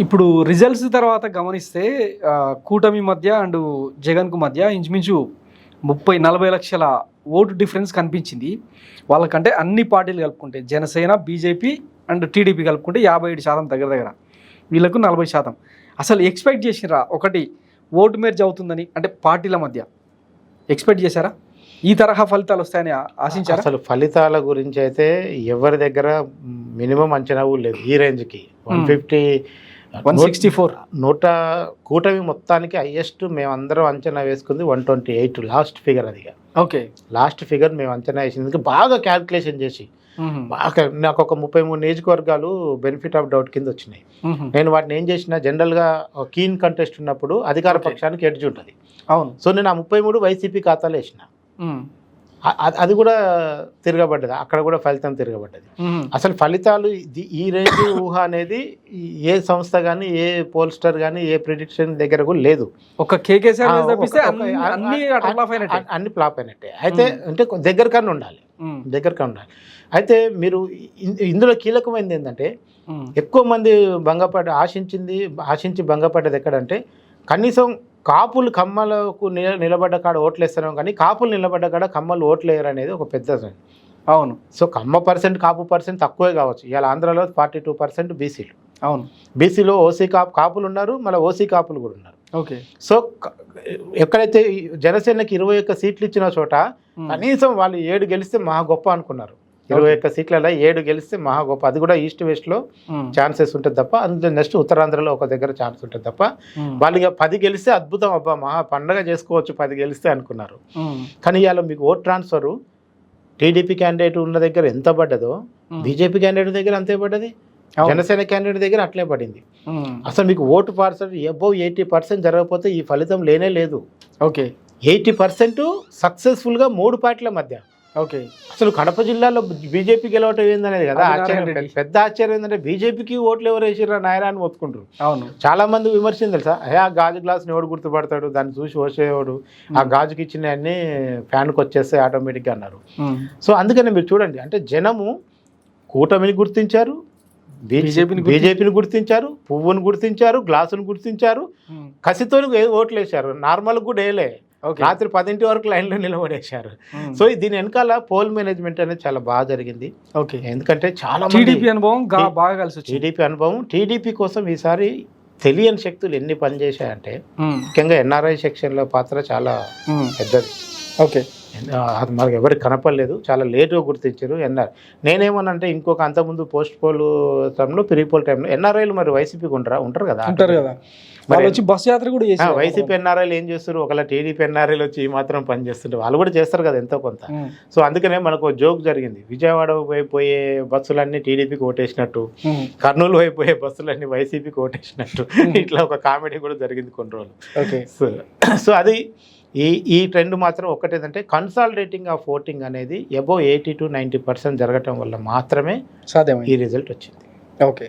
ఇప్పుడు రిజల్ట్స్ తర్వాత గమనిస్తే కూటమి మధ్య అండ్ జగన్కు మధ్య ఇంచుమించు 30-40 లక్షల ఓటు డిఫరెన్స్ కనిపించింది. వాళ్ళకంటే అన్ని పార్టీలు కలుపుకుంటే జనసేన, బీజేపీ అండ్ టీడీపీ కలుపుకుంటే 57% దగ్గర వీళ్ళకు 40%. అసలు ఎక్స్పెక్ట్ చేసిరా ఒకటి ఓటు మెర్జ్ అవుతుందని, అంటే పార్టీల మధ్య ఎక్స్పెక్ట్ చేశారా? ఈ తరహా ఫలితాలు వస్తాయని ఆశించారా? అసలు ఫలితాల గురించి అయితే ఎవరి దగ్గర మినిమం అంచనా లేదు. ఈ రేంజ్కి 164 కూటమి మొత్తానికి హైయెస్ట్ మేమందరం అంచనా వేసుకుంది 128 లాస్ట్ ఫిగర్. అది ఓకే, లాస్ట్ ఫిగర్ మేము అంచనా వేసింది బాగా క్యాల్కులేషన్ చేసి. బాగా నాకు ఒక 33 నియోజకవర్గాలు బెనిఫిట్ ఆఫ్ డౌట్ కింద వచ్చినాయి. నేను వాటిని ఏం చేసిన, జనరల్గా కీన్ కంటెస్ట్ ఉన్నప్పుడు అధికార పక్షానికి ఎడ్జ్ ఉంటుంది. అవును. సో నేను ఆ 33 వైసీపీ ఖాతాలో వేసిన. అది కూడా తిరగబడ్డది, అక్కడ కూడా ఫలితం తిరగబడ్డది. అసలు ఫలితాలు ఈ రేంజ్ ఊహ అనేది ఏ సంస్థ కానీ, ఏ పోల్స్టర్ కానీ, ఏ ప్రిడిక్షన్ దగ్గర కూడా లేదు. ఒక అన్ని ఫ్లాప్ అయినట్టే. అయితే అంటే దగ్గర కన్నా ఉండాలి. అయితే మీరు ఇందులో కీలకమైనది ఏంటంటే, ఎక్కువ మంది ఆశించి భంగపడ్డది ఎక్కడంటే, కనీసం కాపులు కమ్మలకు నిలబడ్డ కాడ ఓట్లేస్తున్నాం కానీ కాపులు నిలబడ్డ కాడ కమ్మలు ఓట్లేయరు అనేది ఒక పెద్ద. అవును. సో కమ్మ పర్సెంట్, కాపు పర్సెంట్ తక్కువే కావచ్చు. ఇవాళ ఆంధ్రాలో 42% బీసీలు. అవును. బీసీలో ఓసీ కాపులు ఉన్నారు, మళ్ళీ ఓసీ కాపులు కూడా ఉన్నారు. ఓకే. సో ఎక్కడైతే జనసేనకి 21 సీట్లు ఇచ్చిన చోట కనీసం వాళ్ళు 7 గెలిస్తే మహా గొప్ప అనుకున్నారు. 21 సీట్లలో 7 గెలిస్తే మహా గొప్ప. అది కూడా ఈస్ట్ వెస్ట్లో ఛాన్సెస్ ఉంటుంది తప్ప, అందులో నెక్స్ట్ ఉత్తరాంధ్రలో ఒక దగ్గర ఛాన్స్ ఉంటుంది తప్ప, వాళ్ళు ఇక 10 గెలిస్తే అద్భుతం, అబ్బా మహా పండగ చేసుకోవచ్చు 10 గెలిస్తే అనుకున్నారు. కానీ ఇవాళ మీకు ఓట్ ట్రాన్స్ఫరు టీడీపీ క్యాండిడేట్ ఉన్న దగ్గర ఎంత పడ్డదో బీజేపీ క్యాండిడేట్ దగ్గర అంతే పడ్డది, జనసేన క్యాండిడేట్ దగ్గర అట్లే పడింది. అసలు మీకు ఓటు పర్సెంట్ అబౌవ్ 80% జరగకపోతే ఈ ఫలితం లేనే లేదు. ఓకే. 80% సక్సెస్ఫుల్గా 3 పార్టీల మధ్య. ఓకే. అసలు కడప జిల్లాలో బీజేపీ గెలవటం ఏందనేది కదా ఆశ్చర్యం. పెద్ద ఆశ్చర్యం ఏంటంటే బీజేపీకి ఓట్లు ఎవరు వేసిరా నాయన అని మొత్తుకుంటారు. అవును. చాలా మంది విమర్శింది తెలుసా, ఆ గాజు గ్లాస్ని ఎవడు గుర్తుపడతాడు, దాన్ని చూసి ఓసేవాడు, ఆ గాజుకి ఇచ్చిన అన్ని ఫ్యాన్కి వచ్చేస్తాయి ఆటోమేటిక్గా అన్నారు. సో అందుకని మీరు చూడండి, అంటే జనము కూటమిని గుర్తించారు, బీజేపీని గుర్తించారు, పువ్వును గుర్తించారు, గ్లాసును గుర్తించారు, కసితో ఓట్లు వేశారు. నార్మల్ కూడా వేయలే, రాత్రి 10 వరకు లైన్లో నిలబడేశారు. సో దీని వెనకాల పోల్ మేనేజ్మెంట్ అనేది చాలా బాగా జరిగింది. ఓకే. ఎందుకంటే చాలా టీడీపీ అనుభవం బాగా కలిసి టీడీపీ కోసం ఈసారి తెలియని శక్తులు ఎన్ని పనిచేశాయంటే, ముఖ్యంగా ఎన్ఆర్ఐ సెక్షన్లో పాత్ర చాలా పెద్దది. ఓకే. అది మనకు ఎవరికి కనపడలేదు, చాలా లేటుగా గుర్తించారు నేనేమనంటే ఇంకొక అంతకుముందు పోస్ట్ పోల్ టైంలో, ప్రీ పోల్ టైంలో ఎన్ఆర్ఐలు మరి వైసీపీకి ఉంటారు కదా, మరి వచ్చి బస్ యాత్ర కూడా చేస్తారు. వైసీపీ ఎన్ఆర్ఐలు ఏం చేస్తారు, ఒకవేళ టీడీపీ ఎన్ఆర్ఐలు వచ్చి మాత్రం పని చేస్తుంటే వాళ్ళు కూడా చేస్తారు కదా ఎంతో కొంత. సో అందుకనే మనకు జోక్ జరిగింది, విజయవాడ వైపోయే బస్సులన్నీ టీడీపీకి ఓటేసినట్టు, కర్నూలు వైపోయే బస్సులన్నీ వైసీపీకి ఓటేసినట్టు, ఇట్లా ఒక కామెడీ కూడా జరిగింది కొన్ని రోజులు. సో అది ఈ ట్రెండ్ మాత్రం ఒకటేదంటే, కన్సాలిడేటింగ్ ఆఫ్ ఓటింగ్ అనేది అబౌవ్ 80 to 90% జరగటం వల్ల మాత్రమే సాధ్యమే ఈ రిజల్ట్ వచ్చింది. ఓకే.